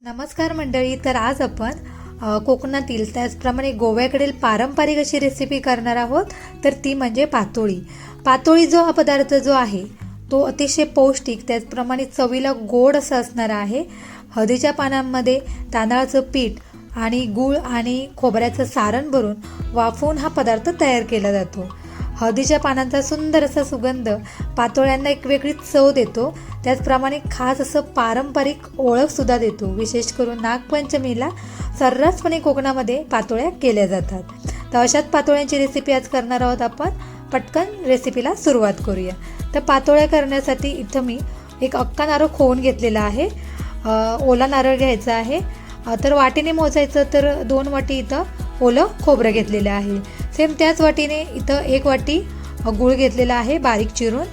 नमस्कार मंडळी. तर आज आपण कोकणातील त्याचप्रमाणे गोव्याकडील पारंपरिक अशी रेसिपी करणार आहोत. तर ती म्हणजे पातोळी. पातोळी जो हा पदार्थ जो आहे तो अतिशय पौष्टिक त्याचप्रमाणे चवीला गोड असा असणारा आहे. हळदीच्या पानांमध्ये तांदळाचं पीठ आणि गूळ आणि खोबऱ्याचं सारण भरून वाफवून हा पदार्थ तयार केला जातो. हळदीच्या पानांचा सुंदर असा सुगंध पातोळ्यांना एक वेगळी चव देतो. त्याचप्रमाणे खास असं पारंपरिक ओळखसुद्धा देतो. विशेष करून नागपंचमीला सर्रासपणे कोकणामध्ये पातोळ्या केल्या जातात. तर अशाच पातोळ्यांची रेसिपी आज करणार आहोत आपण. पटकन रेसिपीला सुरुवात करूया. तर पातोळ्या करण्यासाठी इथं मी एक अख्खा नारळ खोवून घेतलेला आहे. ओला नारळ घ्यायचा आहे. तर वाटीने मोजायचं तर 2 वाटी इथं ओलं खोबरं घेतलेलं आहे. सेम त्याच वाटीने इथं 1 वाटी गूळ घेतलेला आहे बारीक चिरून.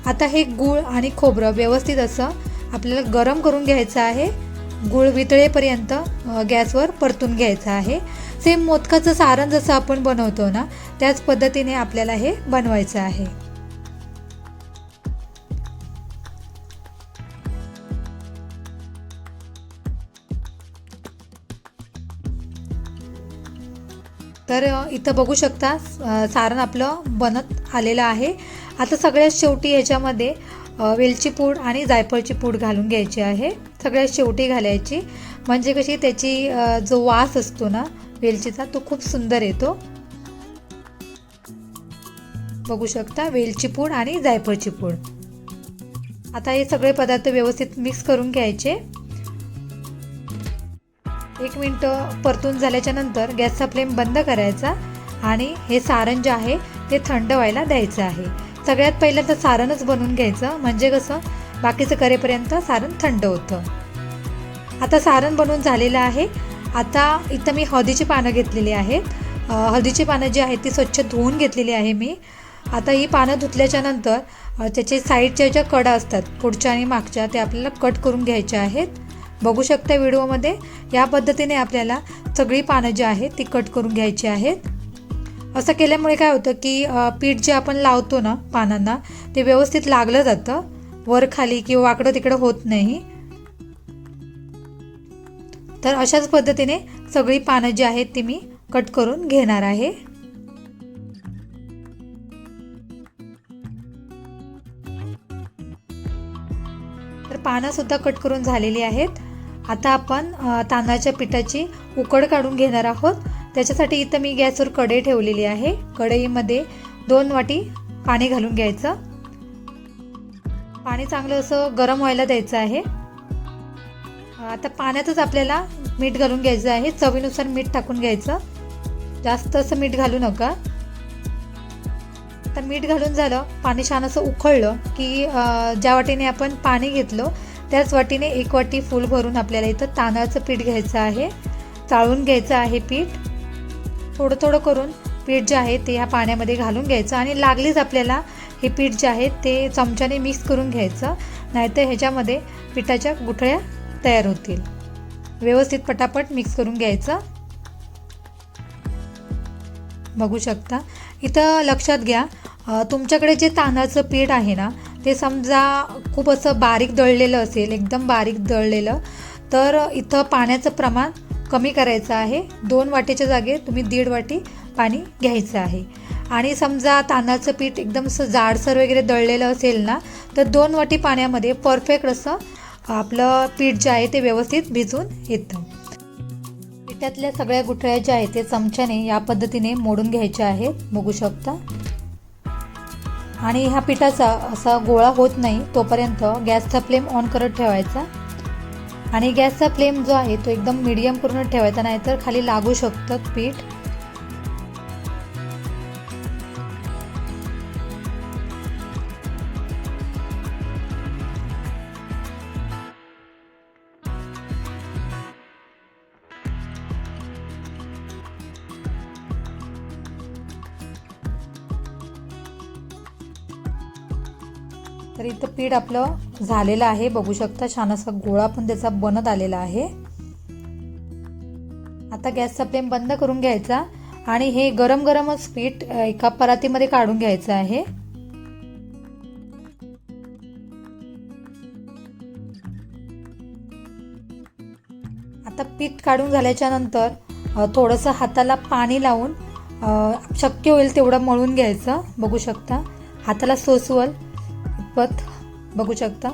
आता हे गूळ आणि खोबरं व्यवस्थित असं आपल्याला गरम करून घ्यायचं आहे. गूळ वितळेपर्यंत गॅसवर परतून घ्यायचं आहे. सेम मोदकाचं सारण जसं आपण बनवतो ना त्याच पद्धतीने आपल्याला हे बनवायचं आहे. तर इथं बघू शकता सारण आपलं बनत आलेलं आहे. आता सगळ्यात शेवटी ह्याच्यामध्ये वेलची पूड आणि जायफळची पूड घालून घ्यायची आहे. सगळ्यात शेवटी घालायची म्हणजे कशी त्याची जो वास असतो ना वेलचीचा तो खूप सुंदर येतो. बघू शकता वेलची पूड आणि जायफळची पूड. आता हे सगळे पदार्थ व्यवस्थित मिक्स करून घ्यायचे. 1 मिनिट परतून झाल्याच्या नंतर गॅसचा फ्लेम बंद करायचा आणि हे सारण जे आहे ते थंड व्हायला द्यायचं आहे. सगळ्यात पहिल्यांदा सारणच बनवून घ्यायचं म्हणजे कसं बाकीचं करेपर्यंत सारण थंड होतं. आता सारण बनवून झालेलं आहे. आता इथं मी हळदीची पानं घेतलेली आहेत. हळदीची पानं जी आहेत ती स्वच्छ धुवून घेतलेली आहे मी. आता ही पानं धुतल्याच्या नंतर त्याचे साईडच्या ज्या कडा असतात पुढच्या आणि मागच्या ते आपल्याला कट करून घ्यायच्या आहेत. बघू शकता व्हिडिओमध्ये या पद्धतीने आपल्याला सगळी पानं जी आहेत ती कट करून घ्यायची आहेत. असं केल्यामुळे काय होतं की पीठ जे आपण लावतो ना पानांना ते व्यवस्थित लागलं जातं. वर खाली किंवा वाकडं तिकडं होत नाही. तर अशाच पद्धतीने सगळी पानं जी आहेत ती मी कट करून घेणार आहे. तर पानंसुद्धा कट करून झालेली आहेत. आता आपण तांदळाच्या पिठाची उकड काढून घेणार आहोत. त्याच्यासाठी इथं मी गॅसवर कढई ठेवलेली आहे. कढईमध्ये 2 वाटी पाणी घालून घ्यायचं. पाणी चांगलं असं गरम व्हायला द्यायचं आहे. आता पाण्यातच आपल्याला मीठ घालून घ्यायचं आहे. चवीनुसार मीठ टाकून घ्यायचं. जास्त असं मीठ घालू नका. आता मीठ घालून झालं पाणी छान असं उकळलं की ज्या वाटीने आपण पाणी घेतलं त्याच वाटीने 1 वाटी फुल भरून आपल्याला इथं तांदळाचं पीठ घ्यायचं आहे. चाळून घ्यायचं आहे पीठ. थोडं थोडं करून पीठ जे आहे ते ह्या पाण्यामध्ये घालून घ्यायचं आणि लागलीच आपल्याला हे पीठ जे आहे ते चमच्याने मिक्स करून घ्यायचं. नाहीतर ह्याच्यामध्ये पिठाच्या गुठळ्या तयार होतील. व्यवस्थित पटापट मिक्स करून घ्यायचं. बघू शकता इथं लक्षात घ्या तुमच्याकडे जे तांदळाचं पीठ आहे ना ते समजा खूप असं बारीक दळलेलं असेल एकदम बारीक दळलेलं तर इथं पाण्याचं प्रमाण कमी करायचं आहे. 2 वाटीच्या जागी तुम्ही 1.5 वाटी पाणी घ्यायचं आहे. आणि समजा तांदळाचं पीठ एकदम असं जाडसर वगैरे दळलेलं असेल ना तर 2 वाटी पाण्यामध्ये परफेक्ट असं आपलं पीठ जे आहे ते व्यवस्थित भिजून येतं. पिठातल्या सगळ्या गुठळ्या ज्या आहेत ते चमच्याने या पद्धतीने मोडून घ्यायच्या आहेत. बघू शकता. आणि ह्या पिठाचा असा गोळा होत नाही तोपर्यंत गॅसचा फ्लेम ऑन करत ठेवायचा. आणि गॅसचा फ्लेम जो आहे तो एकदम मीडियम करून ठेवायचा नाहीतर खाली लागू शकतं पीठ. तर इथं पीठ आपलं झालेलं आहे. बघू शकता छान असा गोळा पण त्याचा बनत आलेला आहे. आता गॅसचा फ्लेम बंद करून घ्यायचा आणि हे गरम गरमच पीठ एका परातीमध्ये काढून घ्यायचं आहे. आता पीठ काढून झाल्याच्या नंतर थोडंसं हाताला पाणी लावून शक्य होईल तेवढं मळून घ्यायचं. बघू शकता हाताला सोसवल इतपत बघू शकता.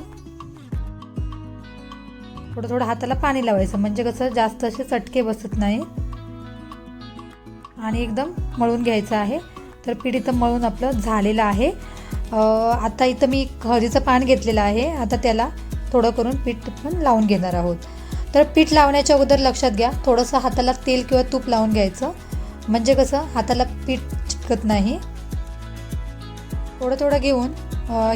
थोडं थोडं हाताला पाणी लावायचं म्हणजे कसं जास्त असे चटके बसत नाही आणि एकदम मळून घ्यायचं आहे. तर पीठ इथं मळून आपलं झालेलं आहे. आता इथं मी हळदीचं पान घेतलेलं आहे. आता त्याला थोडं करून पीठ पण लावून घेणार आहोत. तर पीठ लावण्याच्या अगोदर लक्षात घ्या थोडंसं हाताला तेल किंवा तूप लावून घ्यायचं म्हणजे कसं हाताला पीठ चिटकत नाही. थोडं थोडं घेऊन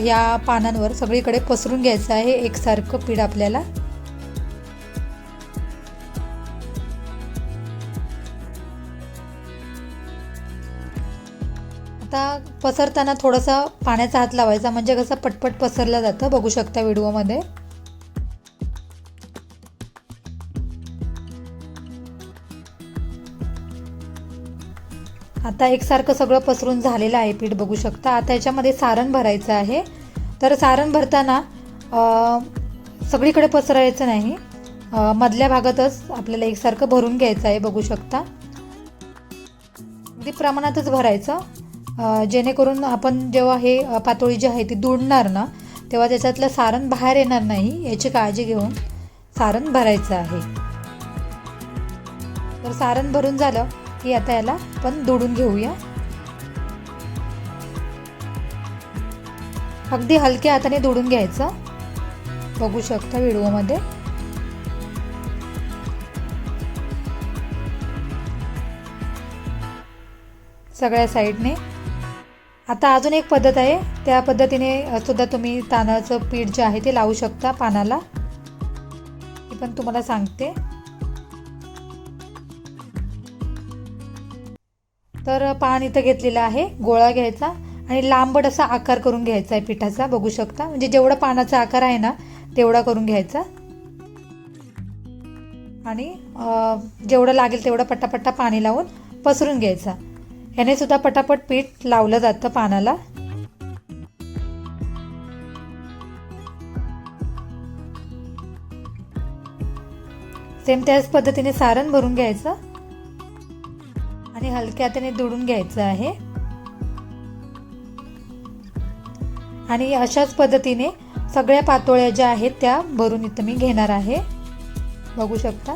या पानांवर सगळीकडे पसरून घ्यायचं आहे एकसारखं पीठ आपल्याला. आता पसरताना थोडासा पाण्याचा हात लावायचा म्हणजे कसं पटपट पसरलं जातं. बघू शकता व्हिडिओमध्ये. आता एकसारखं सगळं पसरून झालेलं आहे पीठ बघू शकता. आता याच्यामध्ये सारण भरायचं आहे. तर सारण भरताना सगळीकडे पसरायचं नाही, मधल्या भागातच आपल्याला एकसारखं भरून घ्यायचं आहे. बघू शकता अगदी प्रमाणातच भरायचं जेणेकरून आपण जेव्हा हे पातोळी जी आहे ती दुडणार ना तेव्हा त्याच्यातलं सारण बाहेर येणार नाही याची काळजी घेऊन सारण भरायचं आहे. तर सारण भरून झालं की आता याला आपण दुडून घेऊया. अगदी हलक्या हाताने दुडून घ्यायचं. बघू शकता व्हिडिओमध्ये. सगळ्या साईडने. आता अजून एक पद्धत आहे त्या पद्धतीने सुद्धा तुम्ही तांदळाचं पीठ जे आहे ते लावू शकता पानाला. ती पण तुम्हाला सांगते. तर पान इथं घेतलेलं आहे. गोळा घ्यायचा आणि लांबट असा आकार करून घ्यायचा आहे पिठाचा. बघू शकता म्हणजे जेवढा पानाचा आकार आहे ना तेवढा करून घ्यायचा आणि जेवढं लागेल तेवढं पटापट्टा पाणी लावून पसरून घ्यायचा. याने सुद्धा पटापट पीठ लावलं जातं पानाला. सेम त्याच पद्धतीने सारण भरून घ्यायचं आणि हलक्या हाताने दुडून घ्यायचं आहे. आणि अशाच पद्धतीने सगळ्या पातोळ्या ज्या आहेत त्या भरून इथं मी घेणार आहे. बघू शकता.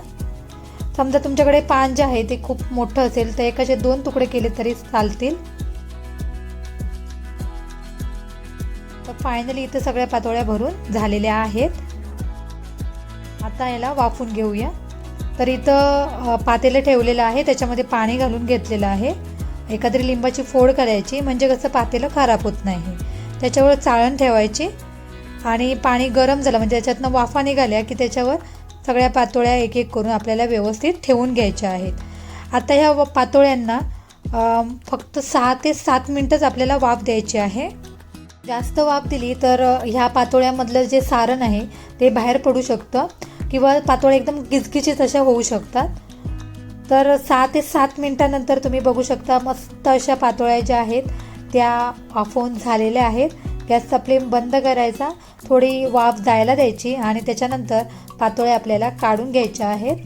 समजा तुमच्याकडे पान जे आहे ते खूप मोठं असेल तर एकाचे 2 तुकडे केले तरी चालतील. तर फायनली इथं सगळ्या पातोळ्या भरून झालेल्या आहेत. आता याला वाफून घेऊया. तर इथं पातेलं ठेवलेलं आहे त्याच्यामध्ये पाणी घालून घेतलेलं आहे. एखादी लिंबाची फोड करायची म्हणजे कसं पातेलं खराब होत नाही. त्याच्यावर चाळण ठेवायची आणि पाणी गरम झालं म्हणजे त्याच्यातनं वाफा निघाल्या की त्याच्यावर सगळ्या पातोळ्या एक एक करून आपल्याला व्यवस्थित ठेवून घ्यायच्या आहेत. आता ह्या पातोळ्यांना फक्त 6 ते 7 मिनटंच आपल्याला वाफ द्यायची आहे. जास्त वाफ दिली तर ह्या पातोळ्यामधलं जे सारण आहे ते बाहेर पडू शकतं किंवा पातोळ्या एकदम गिचगिचीत अशा होऊ शकतात. तर 6 ते 7 मिनटानंतर तुम्ही बघू शकता मस्त अशा पातोळ्या ज्या आहेत त्या वाफवून झालेल्या आहेत. गॅसचा फ्लेम बंद करायचा, थोडी वाफ जायला द्यायची आणि त्याच्यानंतर पातोळ्या आपल्याला काढून घ्यायच्या आहेत.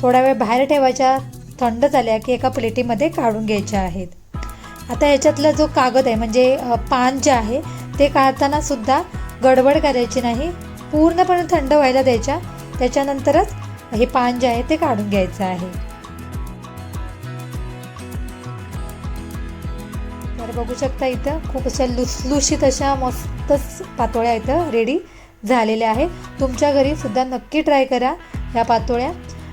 थोडा वेळ बाहेर ठेवायच्या, थंड झाल्या की एका प्लेटीमध्ये काढून घ्यायच्या आहेत. आता याच्यातला जो कागद आहे म्हणजे पान जे आहे ते काढताना सुद्धा गडबड करायची नाही, पूर्णपणे थंड व्हायला द्यायच्या. त्याच्यानंतरच हे पान जे आहे ते काढून घ्यायचं आहे. तर बघू शकता इथं खूप अशा लुसलुशीत अशा मस्तच पातोळ्या इथं रेडी झालेल्या आहेत. तुमच्या घरी सुद्धा नक्की ट्राय करा ह्या पातोळ्या.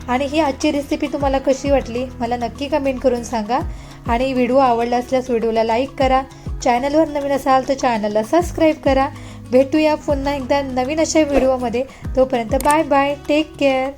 आणि ही आजची रेसिपी तुम्हाला कशी वाटली मला नक्की कमेंट करून सांगा. आणि व्हिडिओ आवडला असल्यास व्हिडिओला लाईक करा. चॅनलवर नवीन असाल तर चॅनलला सबस्क्राईब करा. भेटूया पुन्हा एकदा नवीन अशा व्हिडिओमध्ये. तोपर्यंत बाय बाय. Take care.